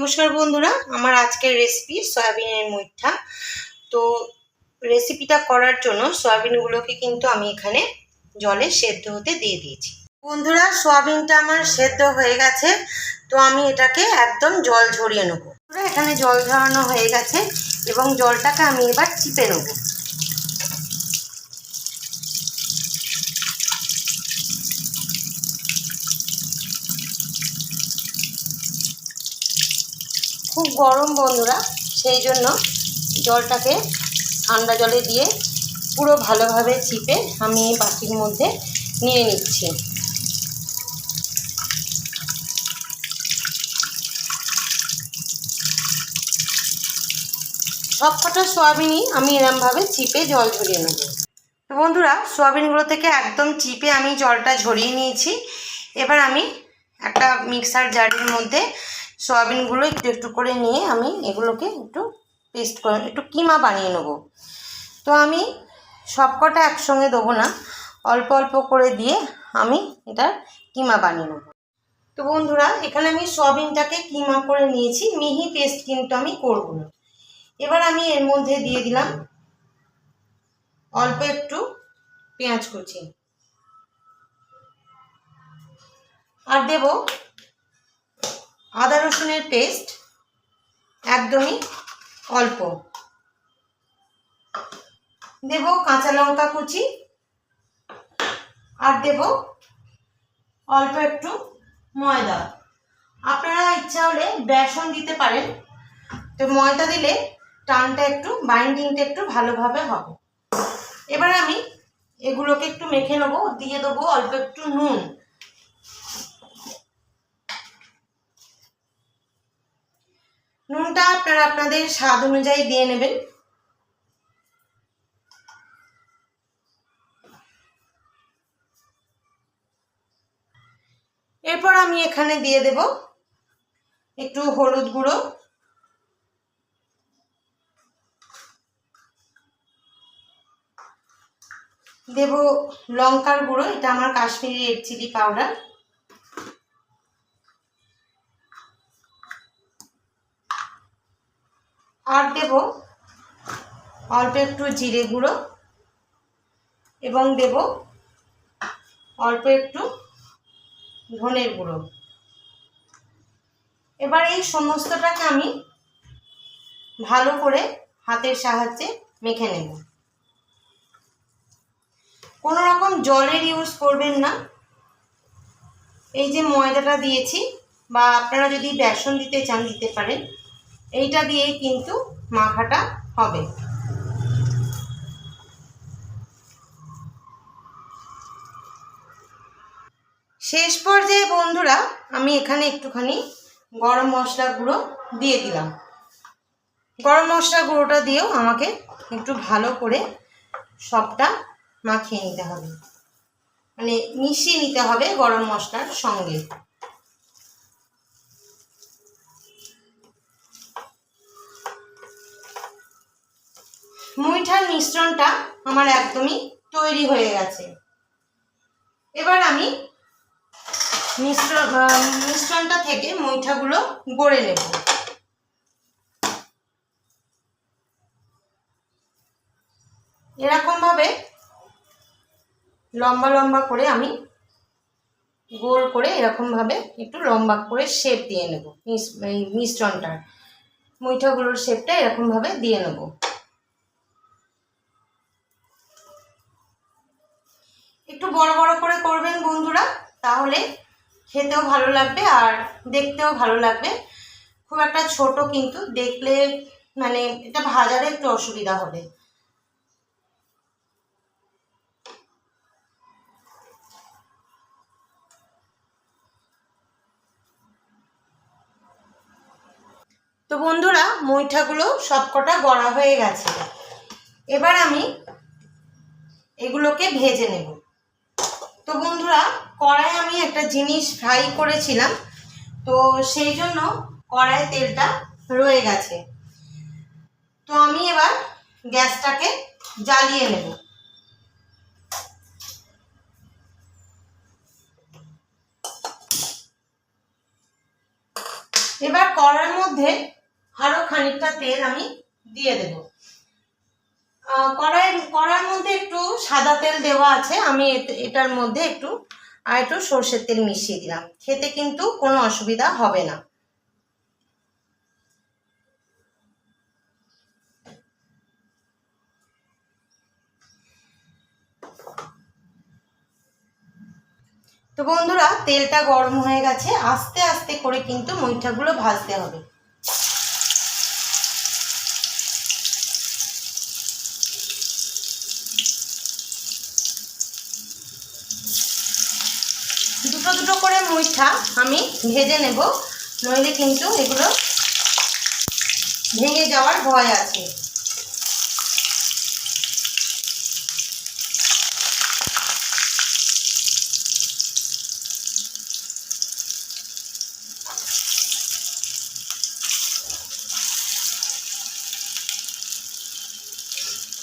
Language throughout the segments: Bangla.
নমস্কার বন্ধুরা, আমার আজকের রেসিপি সয়াবিনের মুইঠা। তো রেসিপিটা করার জন্য সয়াবিনগুলোকে কিন্তু আমি এখানে জলে সেদ্ধ হতে দিয়ে দিয়েছি। বন্ধুরা, সয়াবিনটা আমার সেদ্ধ হয়ে গেছে, তো আমি এটাকে একদম জল ঝরিয়ে নেবো। এখানে জল ঝরানো হয়ে গেছে এবং জলটাকে আমি এবার চিপে নেবো। খুব গরম বন্ধুরা, সেই জন্য জলটাকে ঠান্ডা জলে দিয়ে পুরো ভালোভাবে চিপে আমি এই বাটির মধ্যে নিয়ে নিচ্ছি। সবকটা সয়াবিনই আমি এরমভাবে চিপে জল ঝরিয়ে নেব। তো বন্ধুরা, সয়াবিনগুলো থেকে একদম চিপে আমি জলটা ঝরিয়ে নিয়েছি। এবার আমি একটা মিক্সার জারের মধ্যে সয়াবিনগুলো একটু একটু করে নিয়ে আমি এগুলোকে একটু পেস্ট করে একটু কিমা বানিয়ে নেব। তো আমি সবকটা একসঙ্গে দেবো না, অল্প অল্প করে দিয়ে আমি এটা কিমা বানিয়ে নেব। তো বন্ধুরা, এখানে আমি সয়াবিনটাকে কিমা করে নিয়েছি, মিহি পেস্ট কিন্তু আমি করব না। এবার আমি এর মধ্যে দিয়ে দিলাম অল্প একটু পেঁয়াজ কুচি, আর দেব আদা রসুনের পেস্ট একদমই অল্প, দেব কাঁচা লঙ্কা কুচি, আর দেব অল্প একটু ময়দা। আপনারা ইচ্ছা হলে বেসন দিতে পারেন, তো ময়দা দিলে টানটা একটু বাইন্ডিংটা একটু ভালোভাবে হবে। এবার আমি এগুলোকে একটু মেখে নেবো, দিয়ে দেবো অল্প একটু নুন। নুনটা আপনারা আপনাদের স্বাদ অনুযায়ী দিয়ে নেবেন। এরপর আমি এখানে দিয়ে দেব একটু হলুদ গুঁড়ো, দেব লঙ্কার গুঁড়ো, এটা আমার কাশ্মীরি রেড চিলি পাউডার, আর দেব অল্প একটু জিরে গুঁড়ো এবং দেব অল্প একটু ধনের গুঁড়ো। এবার এই সমস্তটাকে আমি ভালো করে হাতের সাহায্যে মেখে নেব। কোনো রকম জলের ইউজ করবেন না। এই যে ময়দাটা দিয়েছি, বা আপনারা যদি বেসন দিতে চান দিতে পারেন, এইটা দিয়েই কিন্তু মাখাটা হবে। শেষ পর্যায়ে বন্ধুরা, আমি এখানে একটুখানি গরম মশলা গুঁড়ো দিয়ে দিলাম। গরম মশলা গুঁড়োটা দিয়েও আমাকে একটু ভালো করে সবটা মাখিয়ে নিতে হবে, মানে মিশিয়ে নিতে হবে গরম মশলার সঙ্গে। মুইঠার মিশ্রণটা আমার একদমই তৈরি হয়ে গেছে। এবার আমি মিশ্রণটা থেকে মুইঠাগুলো গড়ে নেব। এরকম ভাবে লম্বা লম্বা করে আমি গোল করে এরকম ভাবে একটু লম্বা করে শেপ দিয়ে নেব। মিশ্রণটার মুইঠাগুলোর শেপটা এরকম ভাবে দিয়ে নেব। একটু বড় বড় করে করবেন বন্ধুরা, তাহলে খেতেও ভালো লাগবে আর দেখতেও ভালো লাগবে। খুব একটা ছোট কিন্তু দেখলে মানে এটা ভাজারে একটু অসুবিধা হবে। তো বন্ধুরা, মুইঠাগুলো সবকটা গড়া হয়ে গেছে। এবার আমি এগুলোকে ভেজে নেব। তো বন্ধুরা, কড়াইয়ে আমি একটা জিনিস ফ্রাই করেছিলাম, তো সেই জন্য কড়াইয়ে তেলটা রয়ে গেছে। তো আমি এবার গ্যাসটাকে জ্বালিয়ে নেব। এবার কড়ার মধ্যে আরো খানিকটা তেল আমি দিয়ে দেব। কড়ার মধ্যে একটু সাদা তেল দেওয়া আছে, আমি এটার মধ্যে একটু সর্ষের তেল মিশিয়ে দিলাম। খেতে কিন্তু কোনো অসুবিধা হবে না। তো বন্ধুরা, তেলটা গরম হয়ে গেছে, আস্তে আস্তে করে কিন্তু মুইঠাগুলো ভাজতে হবে। দুটো দুটো করে মুইঠা আমি ভেজে নেব, নইলে কিন্তু এগুলো ভেঙে যাওয়ার ভয় আছে।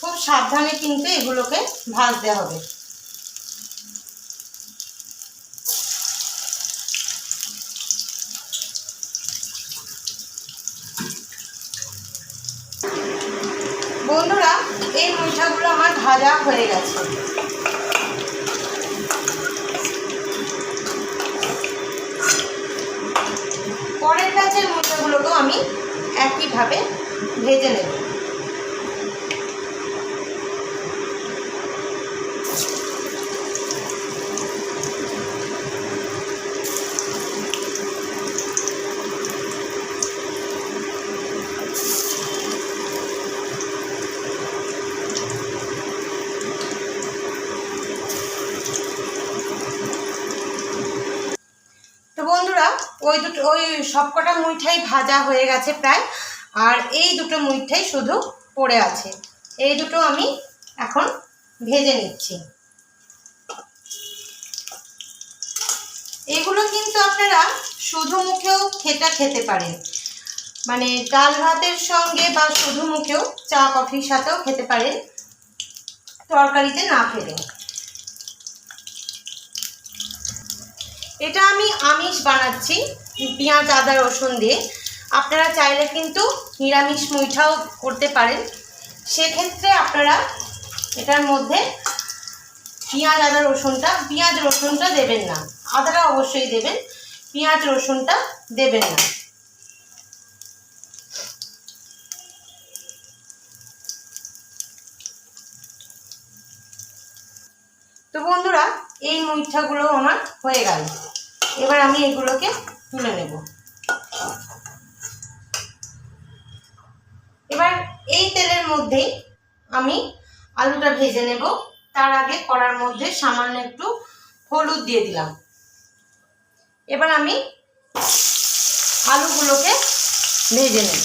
খুব সাবধানে কিন্তু এগুলোকে ভাজতে হবে। বন্ধুরা, এই মুইঠাগুলো আমার ভাজা হয়ে গেছে। পরের ব্যাচের মুইঠাগুলোকেও আমি একইভাবে ভেজে নেব। তো বন্ধুরা, ওই সবকটা মুইঠাই ভাজা হয়ে গেছে প্রায়, আর এই দুটো মুইঠাই শুধু পড়ে আছে। এই দুটো আমি এখন ভেজে নিচ্ছি। এগুলো কিন্তু আপনারা শুধু মুখেও খেতে পারেন, মানে ডাল ভাতের সঙ্গে বা শুধু মুখেও চা কফির সাথেও খেতে পারেন, তরকারিতে না ফেলে। এটা আমি আমিষ বানাচ্ছি পেঁয়াজ আদা রসুন দিয়ে। আপনারা চাইলে কিন্তু নিরামিষ মুইঠাও করতে পারেন। সেক্ষেত্রে আপনারা এটার মধ্যে পেঁয়াজ রসুনটা দেবেন না। আদাটা অবশ্যই দেবেন, পেঁয়াজ রসুনটা দেবেন না। তো বন্ধুরা, এই মুইঠাগুলো আমার হয়ে গেল। এবার আমি এগুলোকে তুলে নেব। এবার এই তেলের মধ্যেই আমি আলুটা ভেজে নেব। তার আগে কড়ার মধ্যে সামান্য একটু হলুদ দিয়ে দিলাম। এবার আমি আলুগুলোকে ভেজে নেব।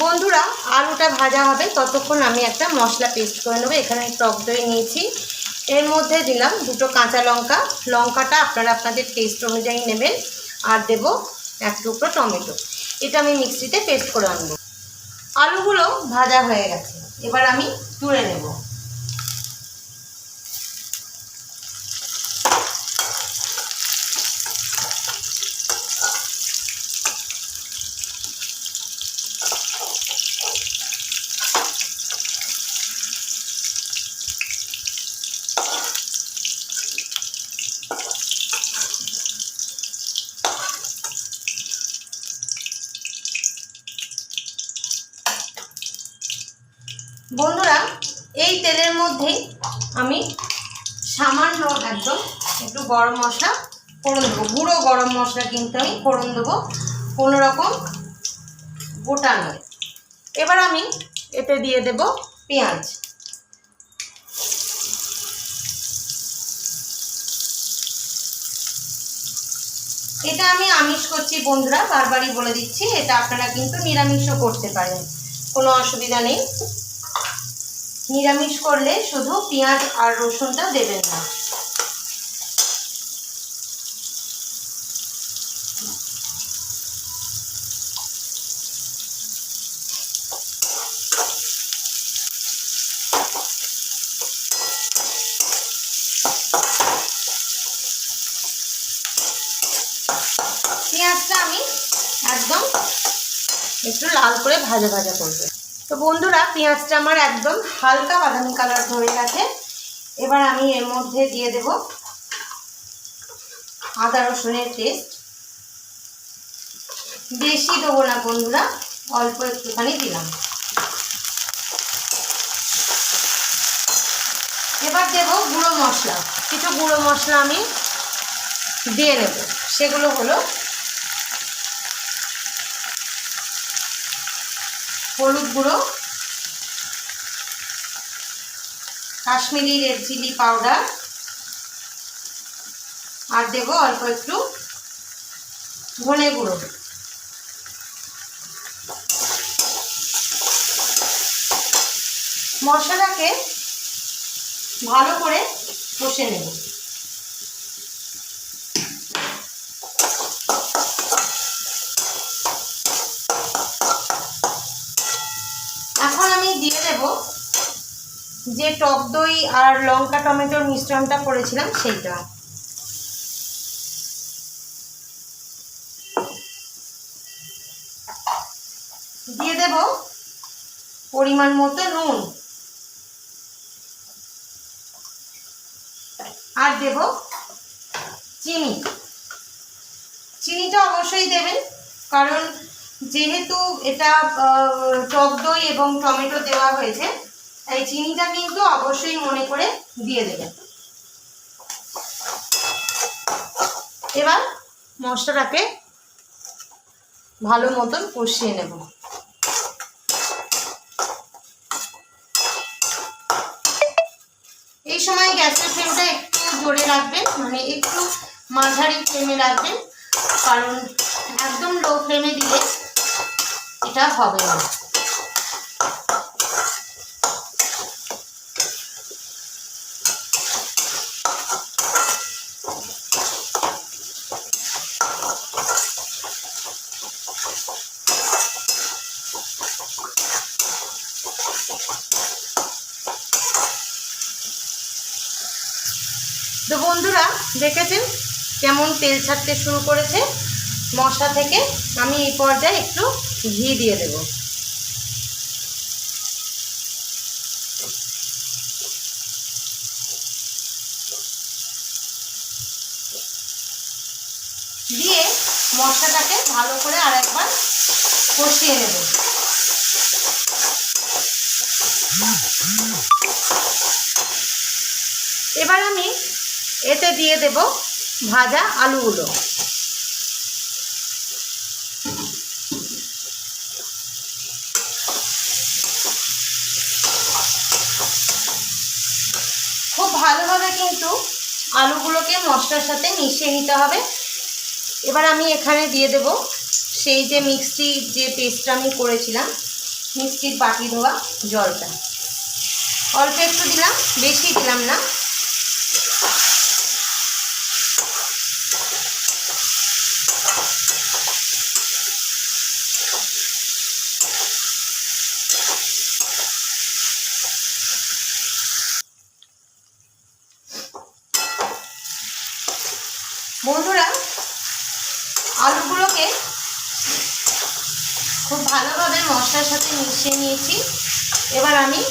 বন্ধুরা, আলুটা ভাজা হবে ততক্ষণ আমি একটা মশলা পেস্ট করে নেবো। এখানে টক দই নিয়েছি, এর মধ্যে দিলাম দুটো কাঁচা লঙ্কা। লঙ্কাটা আপনারা আপনাদের টেস্ট অনুযায়ী নেবেন। আর দেব এক টুকরো টমেটো। এটা আমি মিক্সিতে পেস্ট করে আনবো। আলুগুলো ভাজা হয়ে গেছে, এবার আমি তুলে নেব। বন্ধুরা, এই তেলের মধ্যেই আমি সামান্য একদম একটু গরম মশলা ফোড়ন দেবো। গুঁড়ো গরম মশলা কিন্তু আমি ফোড়ন দেবো, কোনো রকম গোটা নয়। এবার আমি এতে দিয়ে দেব পেঁয়াজ। এটা আমি আমিষ করছি বন্ধুরা, বারবারই বলে দিচ্ছি। এটা আপনারা কিন্তু নিরামিষও করতে পারেন, কোনো অসুবিধা নেই। নিরামিষ করলে শুধু পেঁয়াজ আর রসুনটা দেবেন না। একদম একটু লাল করে ভাজা ভাজা করবে। তো বন্ধুরা পেঁয়াজটা আমার একদম হালকা বাদামি কালার ধরে গেছে। এবার আমি এর মধ্যে দিয়ে দেব আদা রসুনের পেস্ট। বেশি দেবো না বন্ধুরা, অল্প একটুখানি দিলাম। এবার দেব গুঁড়ো মশলা। কিছু গুঁড়ো মশলা আমি দিয়ে নেব। সেগুলো হলো হলুদ গুঁড়ো, কাশ্মীরি রেড চিলি পাউডার, আর দেব অল্প একটু ধনে গুঁড়ো। মশলাটাকে ভালো করে কষে নেব। এখন আমি দিয়ে দেব যে টক দই আর লঙ্কা টমেটোর মিশ্রণটা করেছিলাম সেইটা। দিয়ে দেব পরিমাণ মতো নুন, আর দেব চিনি। চিনিটা অবশ্যই দেবেন, কারণ যেহেতু এটা টক দই এবং টমেটো দেওয়া হয়েছে, তাই চিনিটা কিন্তু অবশ্যই মনে করে দিয়ে দেবেন। এবার মশলাটাকে ভালো মতন কষিয়ে নেব। এই সময় গ্যাসের ফ্লেমটা একটু জোরে রাখবেন, মানে একটু মাঝারি ফ্লেমে রাখবেন, কারণ একদম লো ফ্লেমে দিলে এটা হবে না। তো বন্ধুরা দেখেছেন কেমন তেল ছাড়তে শুরু করেছে মশলা থেকে। আমি এই পর্যায়ে একটু ঘি দিয়ে দেব। দিয়ে মশলাটাকে ভালো করে আরেকবার কষিয়ে নেব। এবার আমি এতে দিয়ে দেব ভাজা আলুগুলো। খুব ভালোভাবে কিন্তু আলুগুলোকে মশলার সাথে মিশিয়ে নিতে হবে। এবার আমি এখানে দিয়ে দেব সেই যে মিক্সির যে পেস্টটা আমি করেছিলাম, মিক্সির বাটি ধোয়া জলটা। অল্প একটু দিলাম, বেশি দিলাম না। বন্ধুরা আলুগুলোকে খুব ভালোভাবে মশলার সাথে মিশিয়ে নিয়েছি। এবার আমি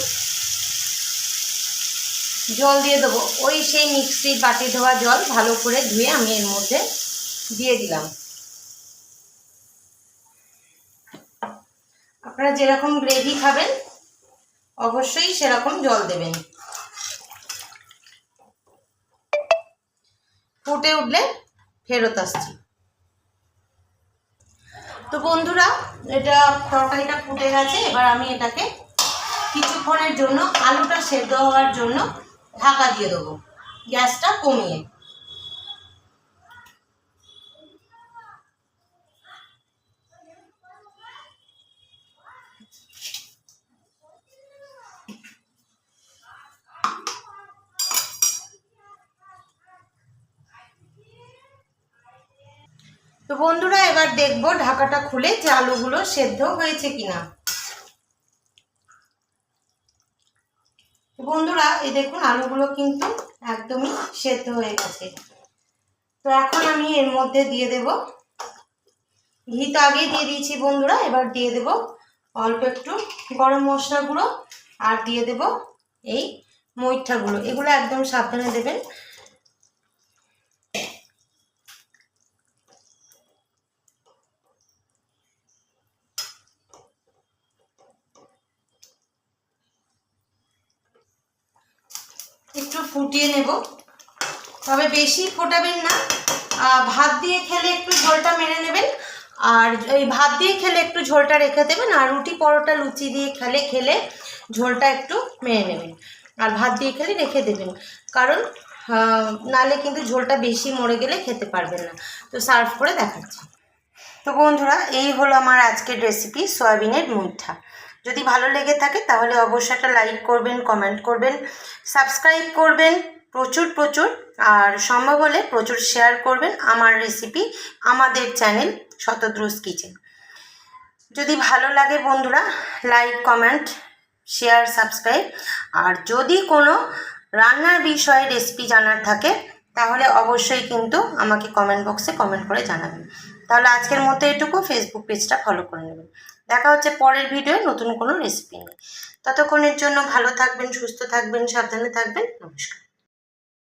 জল দিয়ে দেবো। ওই সেই মিক্সির বাটি ধোয়া জল ভালো করে ধুয়ে আমি এর মধ্যে দিয়ে দিলাম। আপনারা যেরকম গ্রেভি খাবেন অবশ্যই সেরকম জল দেবেন। ফুটে উঠলে ফেরত আসছি। তো বন্ধুরা এটা তরকারিটা ফুটে গেছে। এবার আমি এটাকে কিছুক্ষণের জন্য আলুটা সেদ্ধ হওয়ার জন্য ঢাকা দিয়ে দেবো, গ্যাসটা কমিয়ে। তো বন্ধুরা এবার দেখবো ঢাকাটা খুলে যে আলুগুলো সেদ্ধ হয়েছে কিনা। বন্ধুরা এই দেখুন আলুগুলো কিন্তু একদমই সেদ্ধ হয়ে গেছে। তো এখন আমি এর মধ্যে দিয়ে দেব ঘি তো আগেই দিয়ে দিয়েছি বন্ধুরা। এবার দিয়ে দেব অল্প একটু গরম মশলা গুঁড়ো আর দিয়ে দেব এই মইঠাগুলো। এগুলো একদম সাবধানে দেবেন। একটু ফুটিয়ে নেব, তবে বেশি ফোটাবেন না। ভাত দিয়ে খেলে একটু ঝোলটা মেরে নেবেন, আর এই ভাত দিয়ে খেলে একটু ঝোলটা রেখে দেবেন, আর রুটি পরোটা লুচি দিয়ে খেলে ঝোলটা একটু মেরে নেবেন, আর ভাত দিয়ে খেলে রেখে দেবেন, কারণ নালে কিন্তু ঝোলটা বেশি মরে গেলে খেতে পারবেন না। তো সার্ভ করে দেখাচ্ছি। তো বন্ধুরা, এই হলো আমার আজকের রেসিপি সয়াবিনের মুইঠা। যদি ভালো লেগে থাকে তাহলে অবশ্যই একটা লাইক করবেন, কমেন্ট করবেন, সাবস্ক্রাইব করবেন প্রচুর, আর সম্ভব হলে প্রচুর শেয়ার করবেন আমার রেসিপি, আমাদের চ্যানেল শতদ্রুজ কিচেন। যদি ভালো লাগে বন্ধুরা, লাইক, কমেন্ট, শেয়ার, সাবস্ক্রাইব। আর যদি কোনো রান্নার বিষয়ে রেসিপি জানার থাকে তাহলে অবশ্যই কিন্তু আমাকে কমেন্ট বক্সে কমেন্ট করে জানাবেন। তাহলে আজকের মতো এটুকু। ফেসবুক পেজটা ফলো করে নেবেন। দেখা হচ্ছে পরের ভিডিও নতুন কোনো রেসিপি নিয়ে। ততক্ষণের জন্য ভালো থাকবেন, সুস্থ থাকবেন, সাবধানে থাকবেন। নমস্কার।